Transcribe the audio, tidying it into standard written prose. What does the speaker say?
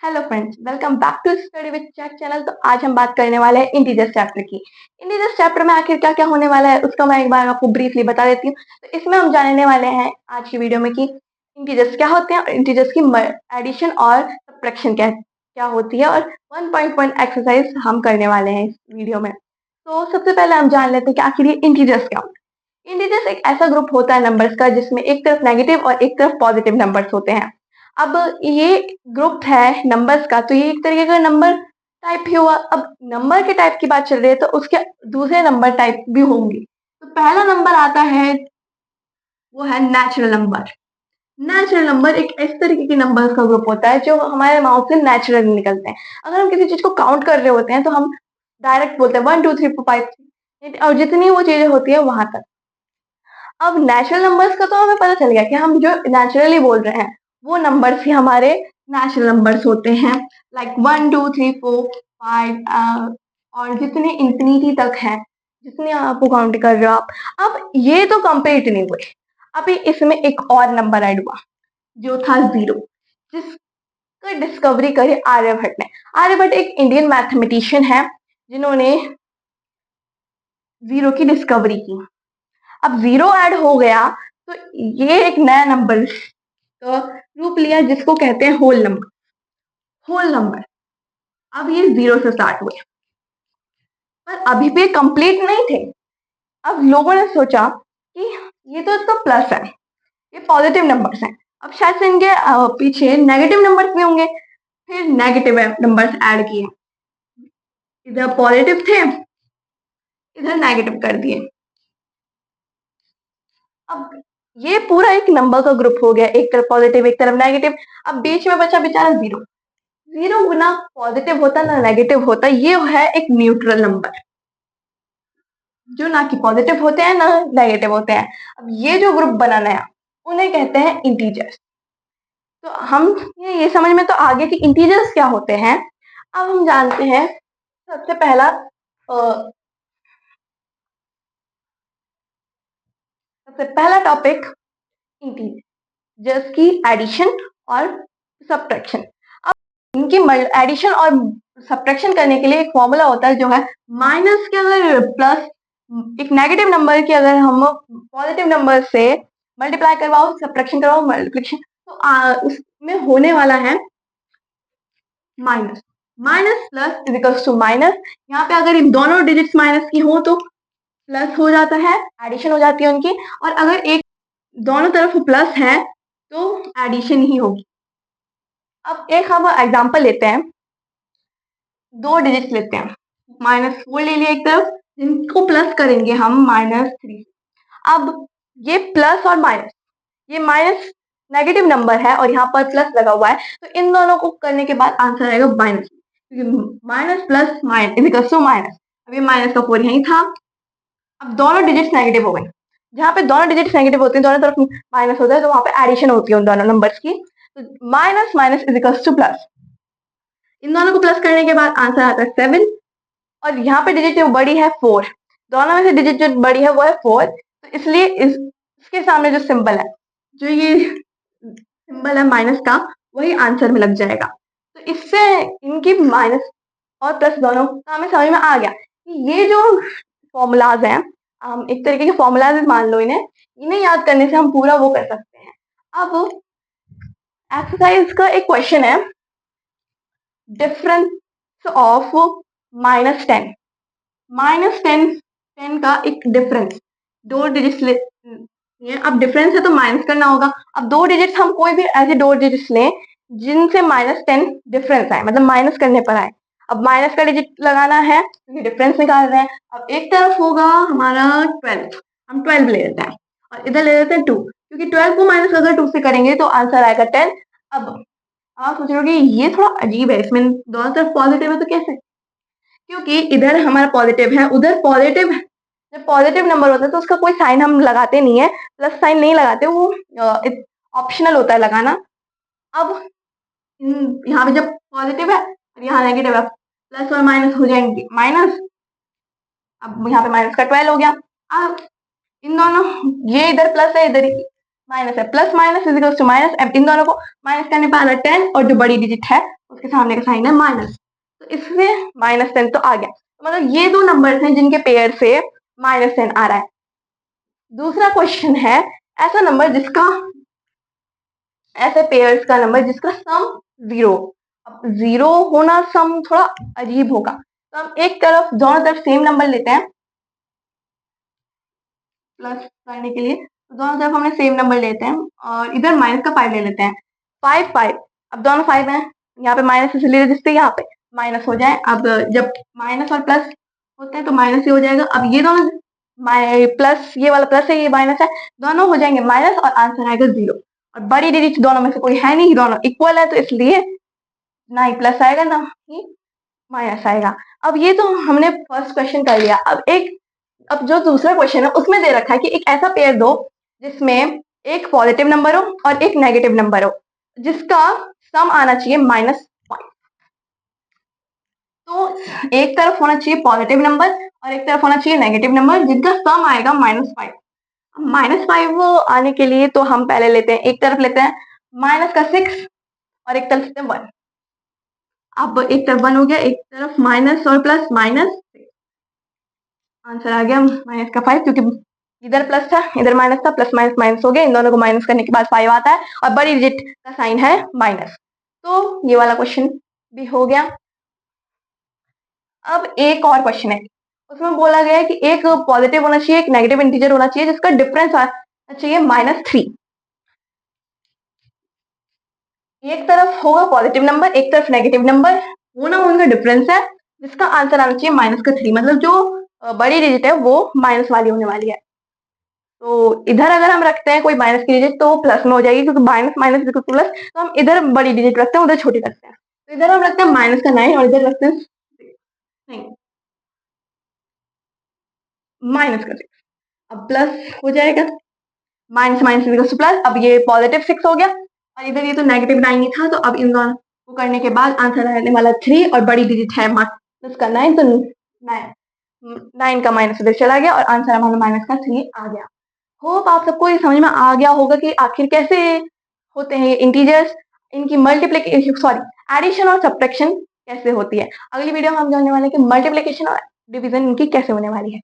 Hello friends, welcome back to study with chat channel. तो आज हम बात करने वाले हैं इंटीजर्स चैप्टर की। इंटीजर्स चैप्टर में आखिर क्या क्या होने वाला है उसका मैं एक बार आपको ब्रीफली बता देती हूँ। तो इसमें हम जानने वाले हैं आज की वीडियो में कि इंटीजर्स क्या होते हैं, इंटीजर्स की एडिशन और सब्ट्रैक्शन क्या क्या होती है, और 1.1 एक्सरसाइज हम करने वाले हैं इस वीडियो में। तो सबसे पहले हम जान लेते हैं कि आखिर ये इंटीजर्स क्या होते हैं। इंटीजर्स एक ऐसा ग्रुप होता है नंबर्स का जिसमें एक तरफ नेगेटिव और एक तरफ पॉजिटिव नंबर्स होते हैं। अब ये ग्रुप है नंबर्स का, तो ये एक तरीके का नंबर टाइप ही हुआ। अब नंबर के टाइप की बात चल रही है तो उसके दूसरे नंबर टाइप भी होंगे। तो पहला नंबर आता है, वो है नेचुरल नंबर। नेचुरल नंबर एक इस तरीके के नंबर्स का ग्रुप होता है जो हमारे माउथ से नेचुरली निकलते हैं। अगर हम किसी चीज को काउंट कर रहे होते हैं तो हम डायरेक्ट बोलते हैं 1 2 3 4 5 6, और जितनी वो चीजें होती है वहां तक। अब नेचुरल नंबर्स का तो हमें पता चल गया कि हम जो नेचुरली बोल रहे हैं वो नंबर्स ही हमारे नेचुरल नंबर्स होते हैं। लाइक 1 2 3 4 5 और जितने इंफिनिटी तक है, जितने आपको काउंट कर रहे हो आप। अब ये तो कंप्लीट नहीं हुए, अभी इसमें एक और नंबर ऐड हुआ जो था 0, जिसका डिस्कवरी करी आर्यभट्ट ने। आर्यभट्ट एक इंडियन मैथमेटिशियन है जिन्होंने 0 की डिस्कवरी की। अब 0 ऐड हो गया तो ये एक नया नंबर का रूप लिया जिसको कहते हैं होल नंबर। होल नंबर अब ये 0 से स्टार्ट हुए, पर अभी भी कंप्लीट नहीं थे। अब लोगों ने सोचा कि ये तो प्लस है, ये पॉजिटिव नंबर्स हैं, अब शायद से इनके पीछे नेगेटिव नंबर्स भी होंगे। फिर नेगेटिव नंबर्स ऐड किए, इधर पॉजिटिव थे इधर नेगेटिव कर दिए। अब ये पूरा एक नंबर का ग्रुप हो गया, एक तरफ पॉजिटिव एक तरफ नेगेटिव। अब बीच में बचा बेचारा 0। 0 ना पॉजिटिव होता ना नेगेटिव होता, ये है एक न्यूट्रल नंबर जो ना कि पॉजिटिव होते हैं ना नेगेटिव होते हैं। अब ये जो ग्रुप बना नया, उन्हें कहते हैं इंटीजर्स। तो हम ये समझ में तो आ गया कि इंटीजर्स क्या होते हैं। अब हम जानते हैं सबसे पहला टॉपिक इंटीजर्स की एडिशन और सब्ट्रैक्शन। इनकी एडिशन और सब्ट्रैक्शन करने के लिए एक फॉर्मूला होता है जो है माइनस के अगर प्लस एक नेगेटिव नंबर की अगर हम पॉजिटिव नंबर से मल्टीप्लाई करवाओ, सब्ट्रैक्शन करवाओ, मल्टीप्लिकेशन, तो उसमें होने वाला है minus. Minus plus is equals to minus. यहाँ पे अगर इन दोनों डिजिट्स माइनस की हो तो प्लस हो जाता है, एडिशन हो जाती है उनकी। और अगर एक दोनों तरफ प्लस है तो एडिशन ही होगी। अब एक हम एग्जांपल लेते हैं, 2 डिजिट्स लेते हैं, -4 ले लिया एक तरफ, जिनको प्लस करेंगे हम -3। अब ये प्लस और माइनस, ये माइनस नेगेटिव नंबर है और यहाँ पर प्लस लगा हुआ है, तो इन दोनों को करने के बाद आंसर आएगा माइनस, क्योंकि minus plus minus is equal to minus. अब ये माइनस का 4 यही था। अब दोनों डिजिट्स नेगेटिव हो गए, जहाँ पे दोनों डिजिट्स नेगेटिव होते हैं, दोनों तरफ माइनस होता है, तो वहां पे एडिशन होती है उन दोनों नंबर्स की। तो minus minus is equal to plus. इन दोनों को प्लस करने के बाद आंसर आता है 7। और यहाँ पे डिजिट जो बड़ी है 4, दोनों में से डिजिट जो बड़ी है वो है 4, तो इसलिए इसके सामने जो सिंबल है, जो ये सिंबल है माइनस का, वही आंसर में लग जाएगा। तो इससे इनकी माइनस और प्लस दोनों का हमें समझ में आ गया कि ये जो फॉर्मूलाज हैं, हम एक तरीके के फॉर्मूलाज मान लो इन्हें, इन्हें याद करने से हम पूरा वो कर सकते हैं। अब एक्सरसाइज का एक क्वेश्चन है, डिफरेंस ऑफ -10। -10 का एक डिफरेंस, 2 डिजिट्स ले। अब डिफरेंस है तो माइनस करना होगा। अब 2 डिजिट्स हम कोई भी ऐसे 2 डिजिट्स लें जिनसे -10 डिफरेंस आए, मतलब माइनस करने पर आए। अब माइनस का डिजिट लगाना है क्योंकि डिफरेंस निकाल रहे हैं। अब एक तरफ होगा हमारा 12, हम 12 ले लेते हैं, और इधर ले लेते हैं 2, क्योंकि 12 को माइनस अगर 2 से करेंगे तो आंसर आएगा 10। अब आप सोच रहे हो कि ये थोड़ा अजीब है, इसमें दोनों तरफ पॉजिटिव है तो कैसे, क्योंकि इधर हमारा पॉजिटिव है उधर पॉजिटिव है। जब पॉजिटिव नंबर होता है तो उसका कोई साइन हम लगाते नहीं है, प्लस साइन नहीं लगाते, वो ऑप्शनल होता है लगाना। अब यहाँ पे जब पॉजिटिव है और यहाँ नेगेटिव है, प्लस और माइनस हो जाएंगे माइनस। अब यहाँ पे माइनस का 12 हो गया। अब इन दोनों, ये इधर प्लस है इधर माइनस है, plus minus is equals to minus. अब इन दोनों को माइनस करने पर आ रहा है 10 और जो बड़ी डिजिट है उसके सामने का साइन है माइनस, तो इसमें -10 तो आ गया। तो मतलब ये दो नंबर्स हैं जिनके पेयर से -10 आ रहा है। दूसरा क्वेश्चन है ऐसा नंबर जिसका, ऐसे पेयर्स का नंबर जिसका सम 0। अब 0 होना सम थोड़ा अजीब होगा, तो हम एक तरफ दोनों तरफ सेम नंबर लेते हैं प्लस करने के लिए, तो दोनों तरफ हमने सेम नंबर लेते हैं और इधर माइनस का 5 ले लेते हैं। 5 5, अब दोनों 5 हैं, यहाँ पे माइनस इसलिए जिससे यहाँ पे माइनस हो जाए। अब जब माइनस और प्लस होते हैं तो माइनस ही हो जाएगा। अब ये दोनों प्लस, ये वाला प्लस है ये माइनस है, दोनों हो जाएंगे माइनस और आंसर आएगा 0। और बड़ी डिजिट दोनों में से कोई है नहीं, दोनों इक्वल है, तो इसलिए ना ही प्लस आएगा ना ही माइनस आएगा। अब ये तो हमने फर्स्ट क्वेश्चन कर लिया। अब जो दूसरा क्वेश्चन है उसमें दे रखा है कि एक ऐसा पेयर दो जिसमें एक पॉजिटिव नंबर हो और एक नेगेटिव नंबर हो जिसका सम आना चाहिए -5। तो एक तरफ होना चाहिए पॉजिटिव नंबर और एक तरफ होना चाहिए नेगेटिव नंबर जिनका सम आएगा -5। -5 आने के लिए तो हम पहले लेते हैं, एक तरफ लेते हैं माइनस का 6 और एक तरफ लेते हैं 1। अब एक तरफ 1 हो गया, एक तरफ माइनस और प्लस माइनस, आंसर आ गया -5, क्योंकि इधर प्लस था इधर माइनस था, प्लस माइनस माइनस हो गया, इन दोनों को माइनस करने के बाद 5 आता है और बड़ी डिजिट का साइन है माइनस। तो ये वाला क्वेश्चन भी हो गया। अब एक और क्वेश्चन है, उसमें बोला गया है कि एक पॉजिटिव होना चाहिए एक नेगेटिव इंटीजर होना चाहिए जिसका डिफरेंस आना चाहिए -3। एक तरफ होगा पॉजिटिव नंबर एक तरफ नेगेटिव नंबर, होना उनका डिफरेंस है जिसका आंसर आना चाहिए -3। मतलब जो बड़ी डिजिट है वो माइनस वाली होने वाली है। तो इधर अगर हम रखते हैं कोई माइनस की डिजिट तो प्लस में हो जाएगी, क्योंकि minus minus equal to plus, तो हम इधर बड़ी डिजिट रखते हैं उधर छोटी रखते हैं। तो इधर हम रखते हैं माइनस का 9 और इधर रखते हैं नहीं माइनस का 6। अब प्लस हो जाएगा, minus minus equal to plus. अब ये पॉजिटिव 6 हो गया और इधर ये तो नेगेटिव 9 ही था, तो अब इन दोनों को करने के बाद आंसर आने वाला 3 और बड़ी डिजिट है माइनस का 9, तो 9 का माइनस उधर चला गया और आंसर हमारा माइनस का 3 आ गया। होप आप सबको ये समझ में आ गया होगा कि आखिर कैसे होते हैं ये इंटीजर्स, इनकी मल्टीप्लिकेशन सॉरी एडिशन और सब्ट्रैक्शन कैसे होती है। अगली वीडियो में हम जानने वाले हैं कि मल्टीप्लिकेशन और डिवीजन इनकी कैसे होने वाली है।